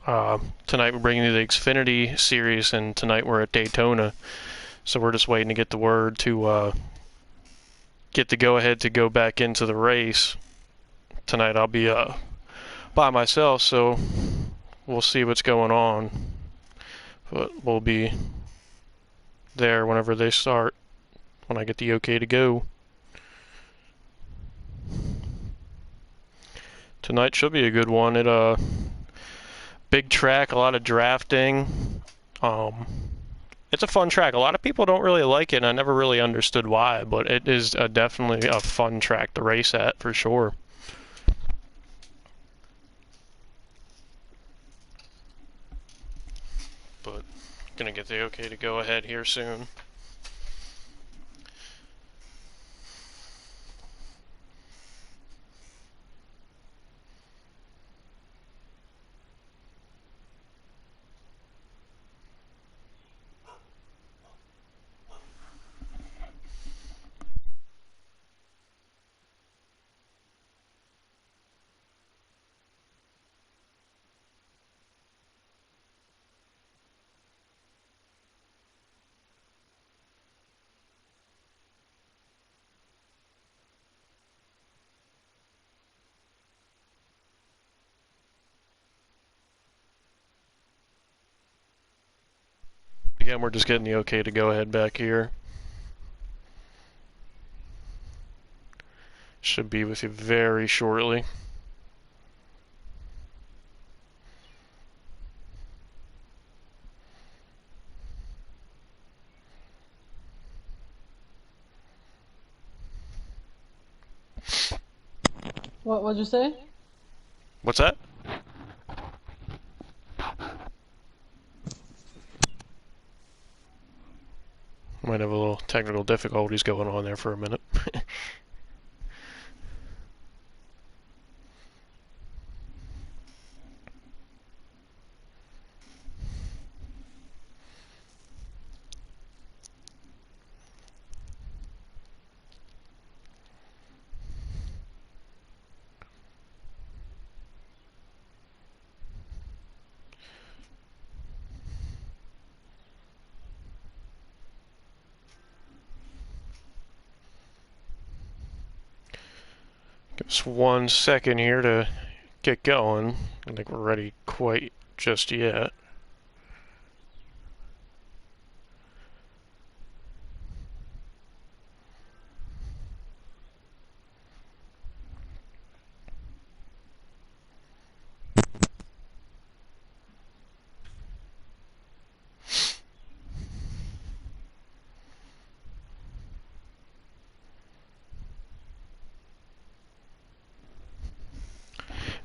Tonight we're bringing you the Xfinity series, and tonight we're at Daytona. So we're just waiting to get the word to get the go-ahead to go back into the race. Tonight I'll be by myself, so we'll see what's going on. But we'll be there whenever they start, when I get the okay to go. Tonight should be a good one. Big track, a lot of drafting. It's a fun track. A lot of people don't really like it, and I never really understood why, but it is definitely a fun track to race at, for sure. But gonna get the okay to go ahead here soon. Again, we're just getting the okay to go ahead back here. Should be with you very shortly. What'd you say? What's that? Might have a little technical difficulties going on there for a minute. Give us 1 second here to get going. I don't think we're ready quite just yet.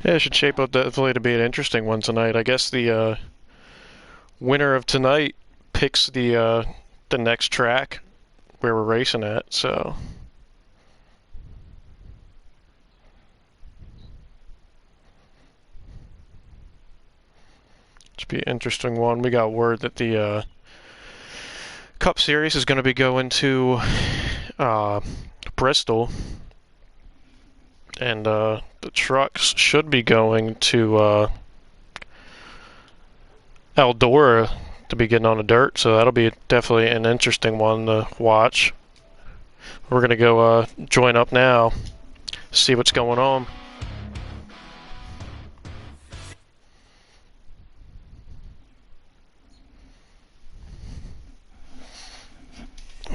Yeah, it should shape up definitely to be an interesting one tonight. I guess the winner of tonight picks the next track where we're racing at, so should be an interesting one. We got word that the Cup Series is going to be going to Bristol, and the trucks should be going to Eldora to be getting on the dirt, so that'll be definitely an interesting one to watch. We're going to go join up now, see what's going on.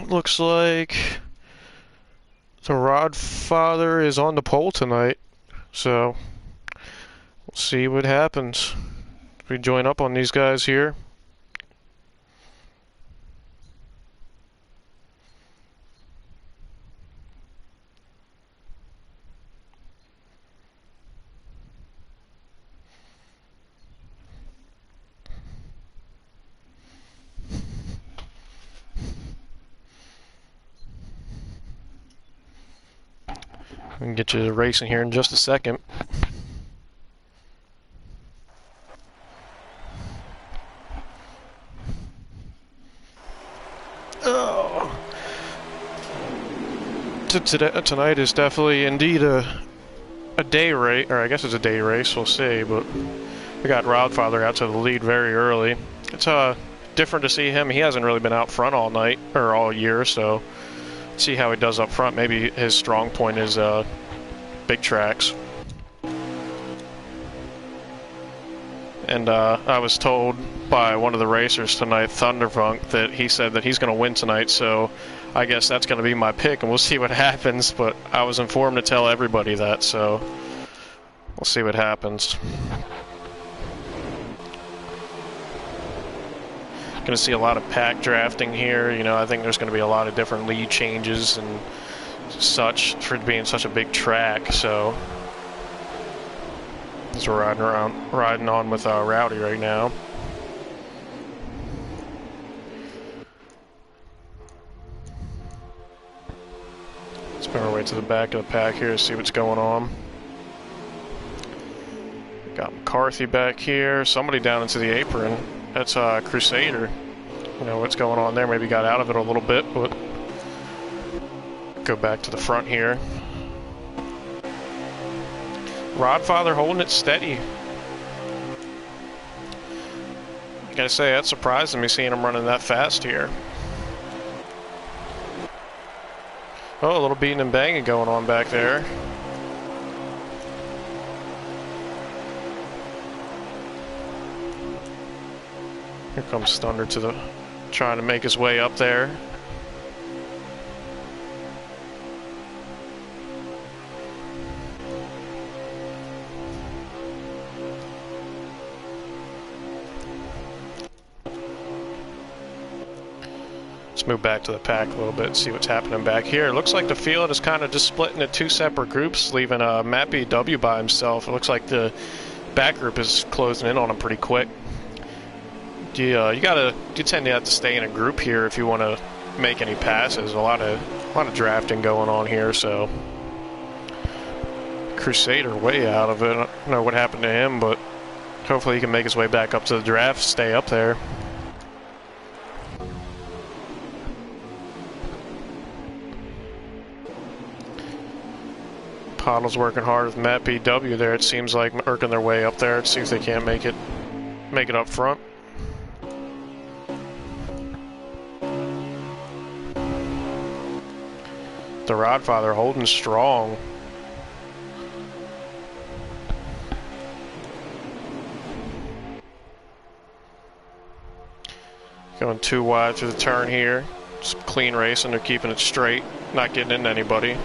Looks like the Rodfather is on the pole tonight, so we'll see what happens. We join up on these guys here. We can get you racing here in just a second. Oh. Tonight is definitely indeed a day race, or I guess it's a day race, we'll see, but We got Rodfather out to the lead very early. It's different to see him. He hasn't really been out front all night or all year, so see how he does up front. Maybe his strong point is big tracks. And I was told by one of the racers tonight, Thunderfunk, that he said that he's going to win tonight, so I guess that's going to be my pick, and we'll see what happens. But I was informed to tell everybody that, so we'll see what happens. Going to see a lot of pack drafting here. You know, I think there's going to be a lot of different lead changes and such for it being such a big track, so as we're riding on with Rowdy right now. Spin our way to the back of the pack here to see what's going on. Got McCarthy back here. Somebody down into the apron. That's Crusader. You know what's going on there. Maybe got out of it a little bit, but go back to the front here. Rodfather holding it steady. I gotta say, that's surprising me seeing him running that fast here. Oh, a little beating and banging going on back there. Here comes Thunder to the, trying to make his way up there. Let's move back to the pack a little bit, see what's happening back here. It looks like the field is kind of just split into two separate groups, leaving Matt BW by himself. It looks like the back group is closing in on him pretty quick. You tend to have to stay in a group here if you want to make any passes. A lot of drafting going on here, so Crusader way out of it. I don't know what happened to him, but hopefully he can make his way back up to the draft, stay up there. Pottle's working hard with Matt BW there. It seems like working their way up there to see if they can't make it up front. The Rodfather holding strong. Going too wide through the turn here. Just clean racing. They're keeping it straight, not getting into anybody.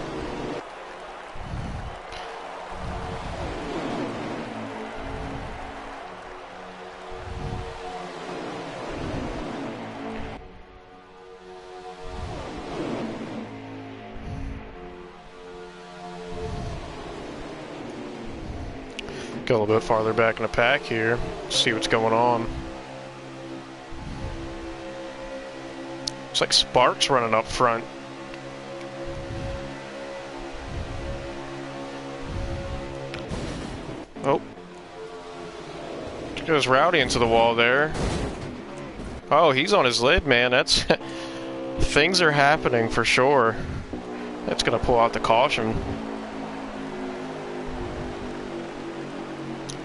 Go a little bit farther back in the pack here, see what's going on. Looks like Sparks running up front. Oh. There goes Rowdy into the wall there. Oh, he's on his lid, man. That's things are happening for sure. That's gonna pull out the caution.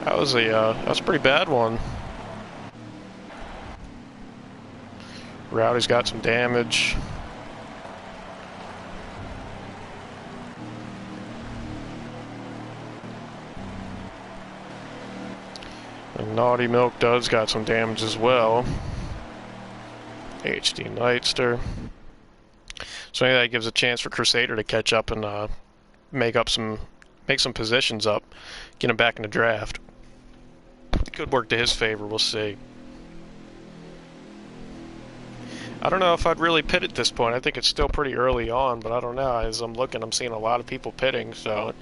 That was a pretty bad one. Rowdy's got some damage. And Naughty Milk does got some damage as well. HD Nightster. So maybe that gives a chance for Crusader to catch up and make some positions up, get him back in the draft. Could work to his favor, we'll see. I don't know if I'd really pit at this point. I think it's still pretty early on, but I don't know. As I'm looking, I'm seeing a lot of people pitting, so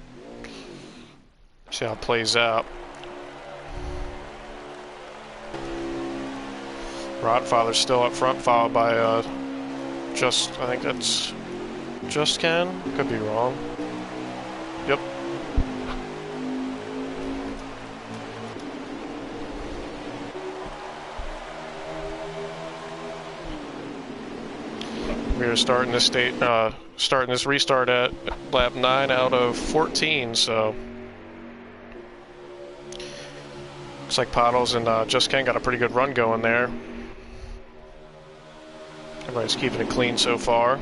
see how it plays out. Rodfather's still up front, followed by I think that's Just Ken. Could be wrong. Yep. We are starting this restart at lap 9 out of 14, so Looks like Puddles and Just Ken got a pretty good run going there. Everybody's keeping it clean so far.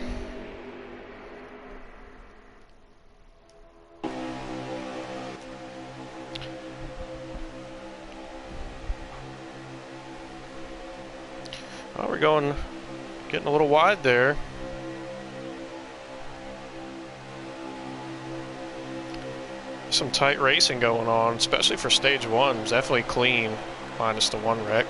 Oh, we're getting a little wide there. Some tight racing going on, especially for stage one. It's definitely clean, minus the one wreck.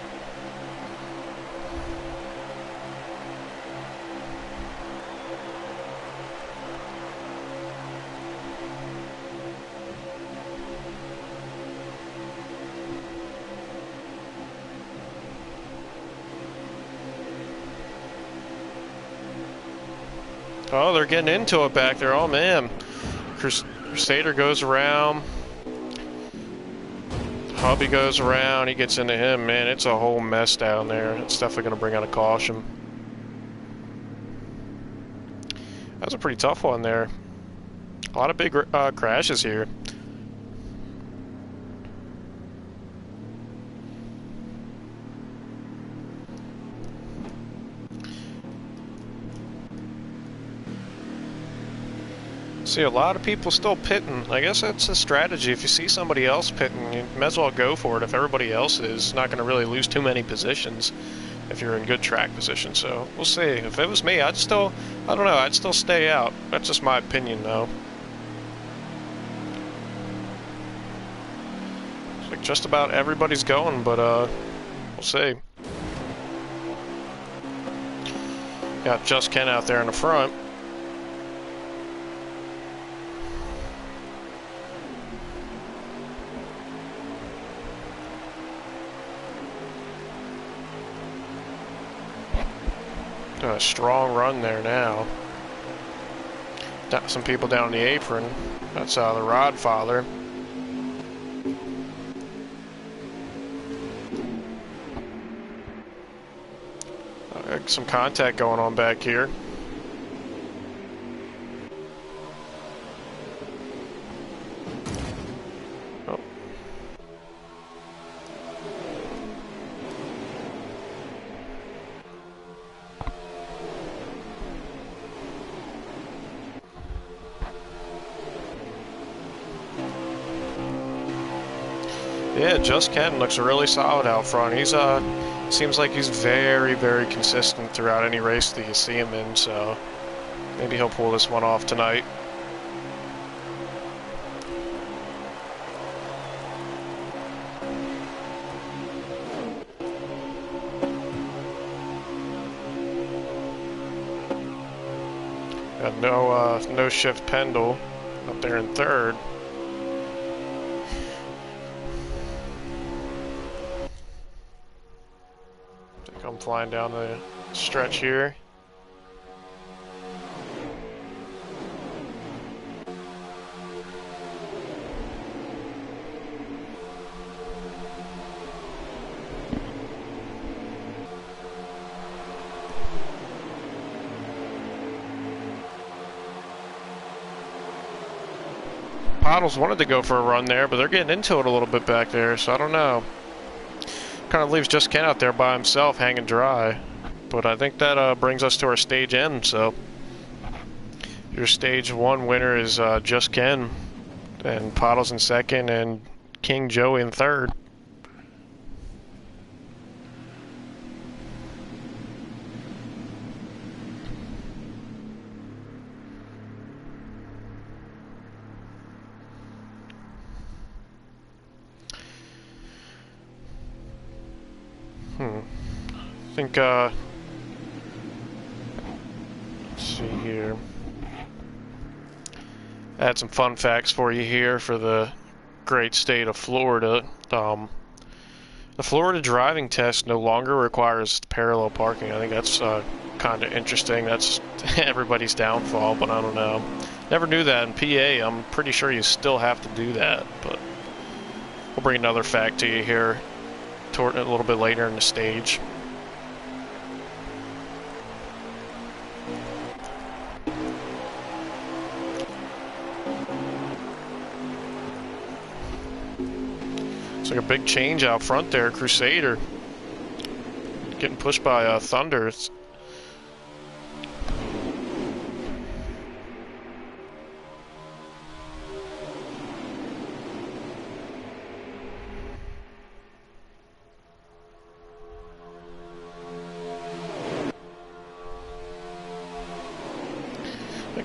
Oh, they're getting into it back there. Oh, man. Crusader goes around. Hubby goes around. He gets into him. Man, it's a whole mess down there. It's definitely going to bring out a caution. That was a pretty tough one there. A lot of big crashes here. See a lot of people still pitting. I guess that's a strategy. If you see somebody else pitting, you might as well go for it. If everybody else is not going to really lose too many positions if you're in good track position. So we'll see. If it was me, I don't know, I'd still stay out. That's just my opinion though. It's like just about everybody's going, but we'll see. Got Just Ken out there in the front. A strong run there now. Got some people down on the apron. That's the Rod Father. Some contact going on back here. Oh. Yeah, Just Ken looks really solid out front. He's seems like he's very, very consistent throughout any race that you see him in, so maybe he'll pull this one off tonight. Got no shift Pendle up there in third. I'm flying down the stretch here. Pottles wanted to go for a run there, but they're getting into it a little bit back there, so I don't know. Kind of leaves Just Ken out there by himself hanging dry, but I think that brings us to our stage end. So your stage one winner is Just Ken, and Pottles in second, and King Joey in third. I think, let's see here. I had some fun facts for you here for the great state of Florida. The Florida driving test no longer requires parallel parking. I think that's kind of interesting. That's everybody's downfall, but I don't know. Never knew that in PA. I'm pretty sure you still have to do that, but we'll bring another fact to you here a little bit later in the stage. like a big change out front there. Crusader getting pushed by Thunder.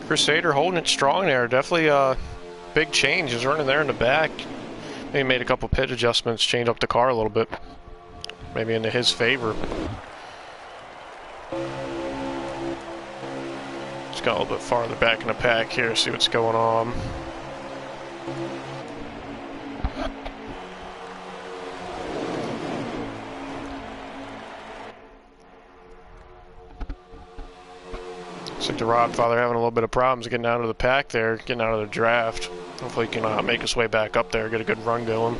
Crusader holding it strong there. Definitely a big change. He's running there in the back. Maybe made a couple pit adjustments, changed up the car a little bit. Maybe into his favor. Just got a little bit farther back in the pack here, see what's going on. Looks like the Rodfather having a little bit of problems getting out of the pack there, getting out of the draft. Hopefully he can make his way back up there, get a good run going.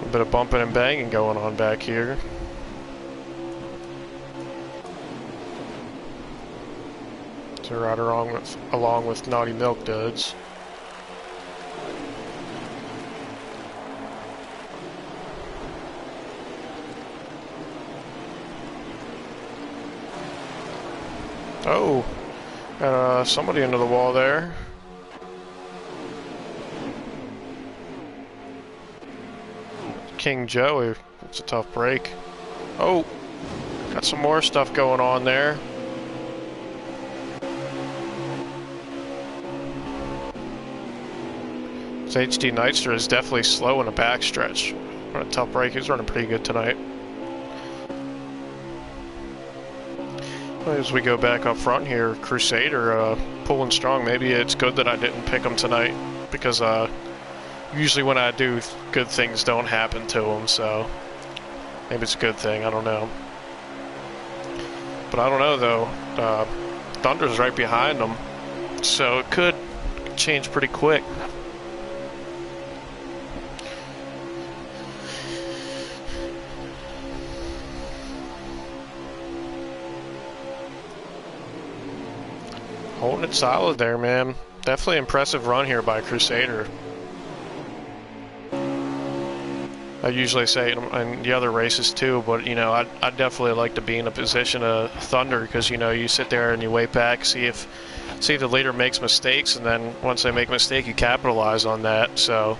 A bit of bumping and banging going on back here. So right along with Naughty Milk Duds. Oh, got somebody into the wall there. King Joey, it's a tough break. Oh, got some more stuff going on there. This HD Nightster is definitely slow in the backstretch. What a tough break. He's running pretty good tonight. As we go back up front here, Crusader pulling strong. Maybe it's good that I didn't pick him tonight, because usually when I do, good things don't happen to him, so maybe it's a good thing, I don't know. But I don't know though, Thunder's right behind him, so it could change pretty quick. Holding it solid there, man. Definitely impressive run here by Crusader. I usually say it in the other races too, but you know, I'd definitely like to be in a position of Thunder, because you know, you sit there and you wait back, see if the leader makes mistakes, and then once they make a mistake, you capitalize on that. So,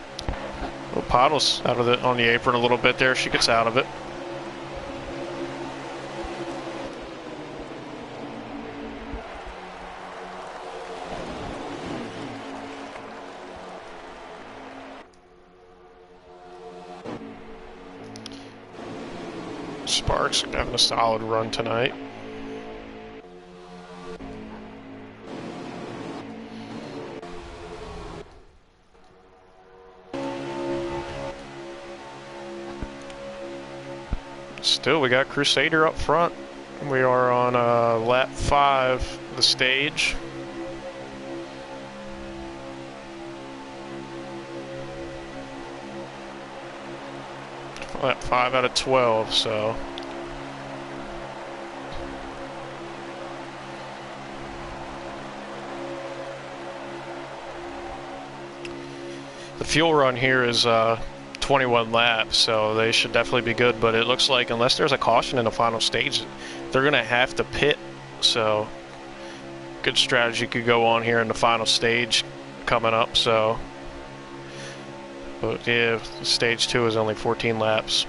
well, Pottle's out of on the apron a little bit there. She gets out of it. Sparks having a solid run tonight. Still, we got Crusader up front. We are on lap 5 of the stage. Lap 5 out of 12, so. The fuel run here is 21 laps, so they should definitely be good, but it looks like unless there's a caution in the final stage, they're going to have to pit, so good strategy could go on here in the final stage coming up, so. But yeah, stage 2 is only 14 laps.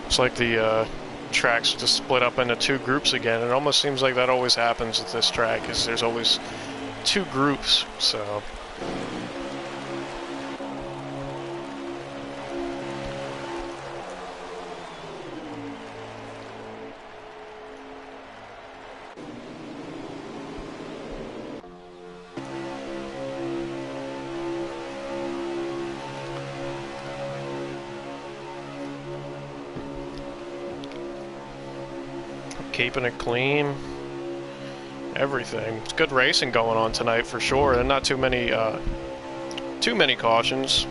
It's like the tracks just split up into 2 groups again. It almost seems like that always happens with this track, is there's always 2 groups, so. Keeping it clean. everything. It's good racing going on tonight for sure, and not too many cautions.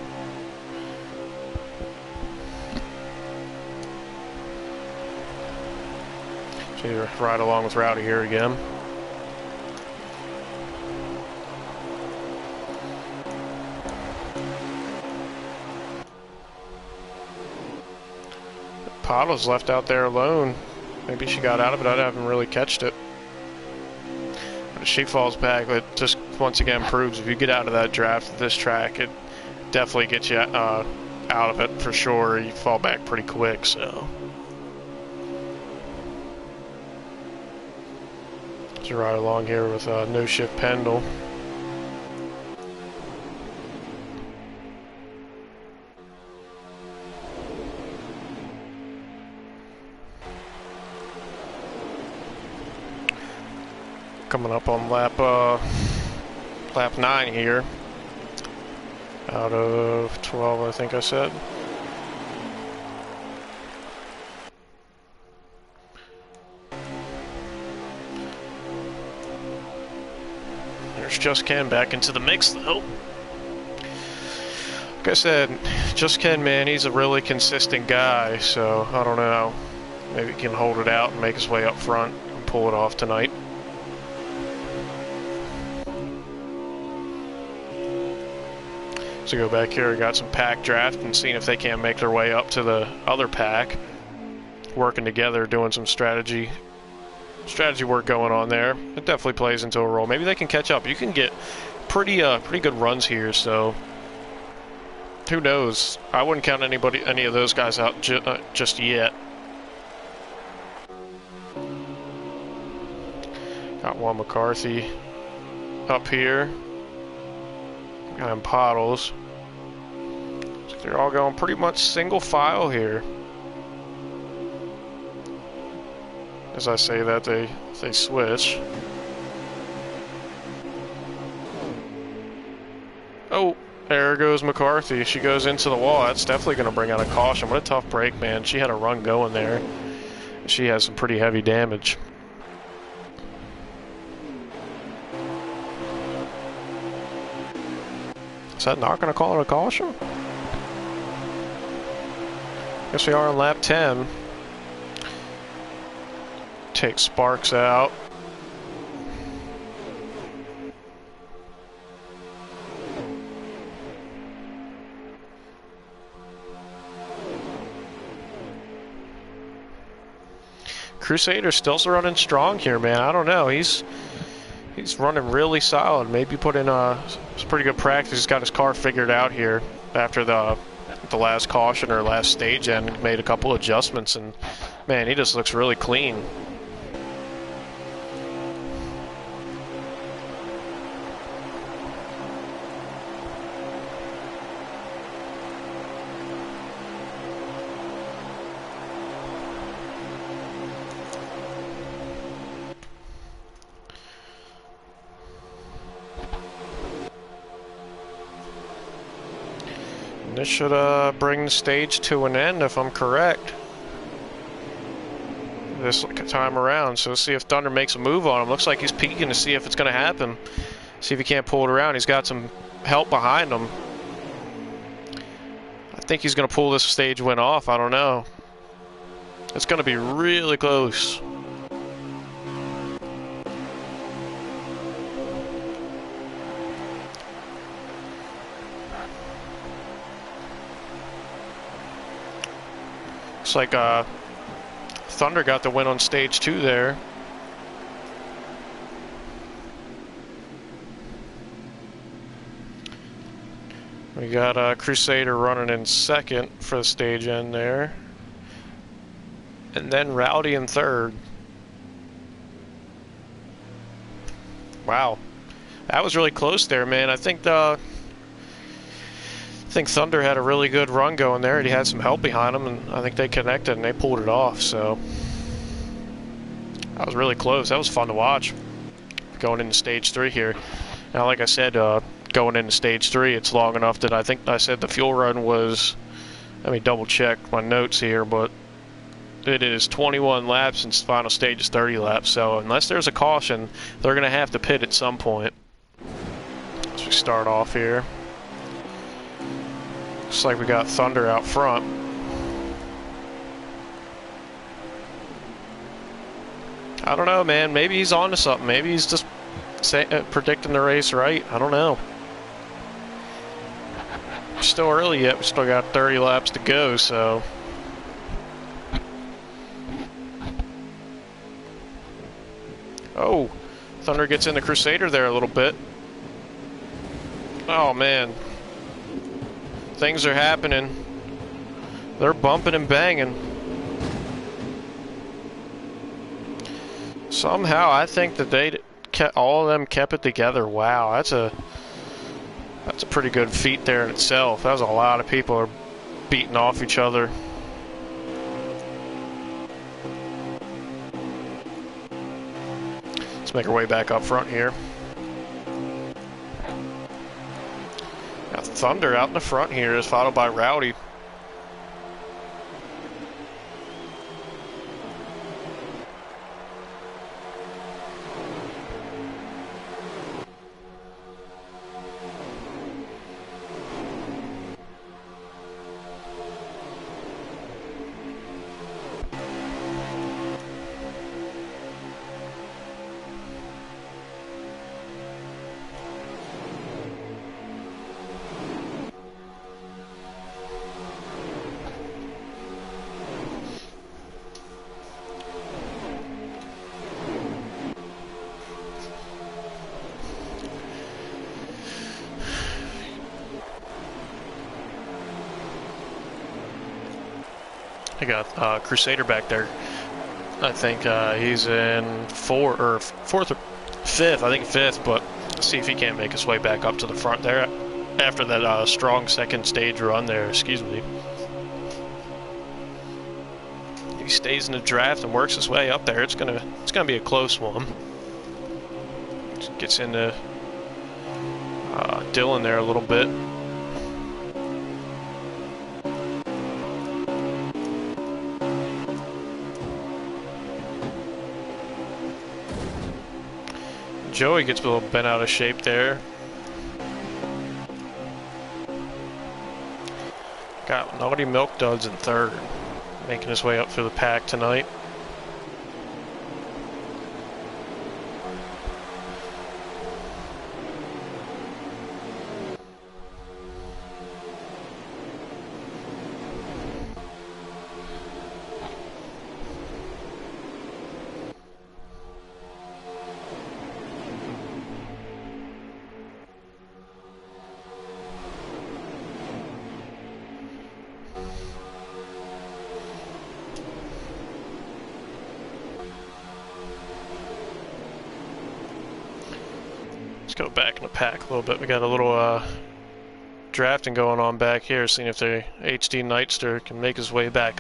So ride along with Rowdy here again. Paddle's left out there alone. Maybe she got out of it. I haven't really catched it. But if she falls back, it just once again proves if you get out of that draft at this track, it definitely gets you out of it for sure. You fall back pretty quick, so. So ride along here with No Shift Pendle. Coming up on lap 9 here, out of 12, I think I said. There's Just Ken back into the mix though. Like I said, Just Ken, man, he's a really consistent guy, so I don't know. Maybe he can hold it out and make his way up front and pull it off tonight. To go back here, we got some pack draft and seeing if they can't make their way up to the other pack. Working together, doing some strategy work going on there. It definitely plays into a role. Maybe they can catch up. You can get pretty good runs here, so who knows? I wouldn't count any of those guys out just yet. Got Juan McCarthy up here. And Pottles. So they're all going pretty much single file here. As I say that, they switch. Oh, there goes McCarthy. She goes into the wall. That's definitely going to bring out a caution. What a tough break, man. She had a run going there. She has some pretty heavy damage. Is that not going to call it a caution? Guess we are on lap 10. Take Sparks out. Crusader's still running strong here, man. I don't know. He's running really solid. Maybe put in some pretty good practice. He's got his car figured out here after the last caution or last stage and made a couple adjustments, and man, he just looks really clean. This should bring the stage to an end if I'm correct this time around. So let's see if Thunder makes a move on him. Looks like he's peeking to see if it's going to happen. See if he can't pull it around. He's got some help behind him. I think he's going to pull this stage win off. I don't know. It's going to be really close. Looks like Thunder got the win on stage 2 there. We got Crusader running in second for the stage end there. And then Rowdy in third. Wow. That was really close there, man. I think Thunder had a really good run going there, and he had some help behind him, and I think they connected and they pulled it off. So that was really close. That was fun to watch going into stage 3 here. Now, like I said, going into stage 3, it's long enough that I think I said the fuel run was, let me double check my notes here, but It is 21 laps and final stage is 30 laps, so unless there's a caution, they're going to have to pit at some point. As we start off here. Looks like we got Thunder out front. I don't know, man. Maybe he's on to something. Maybe he's just predicting the race right. I don't know. Still early yet. We still got 30 laps to go, so... Oh, Thunder gets in the Crusader there a little bit. Oh, man. Things are happening. They're bumping and banging. Somehow, I think that all of them kept it together. Wow, that's a pretty good feat there in itself. That was a lot of people are beating off each other. Let's make our way back up front here. Got Thunder out in the front here, is followed by Rowdy. I got Crusader back there. I think he's in fourth or fifth. I think fifth, but let's see if he can't make his way back up to the front there after that strong second stage run there. Excuse me. If he stays in the draft and works his way up there, it's gonna be a close one. Just gets into Dylan there a little bit. Joey gets a little bent out of shape there. Got Naughty Milk Duds in third, making his way up through the pack tonight. Go back in the pack a little bit. We got a little drafting going on back here, seeing if the HD Nightster can make his way back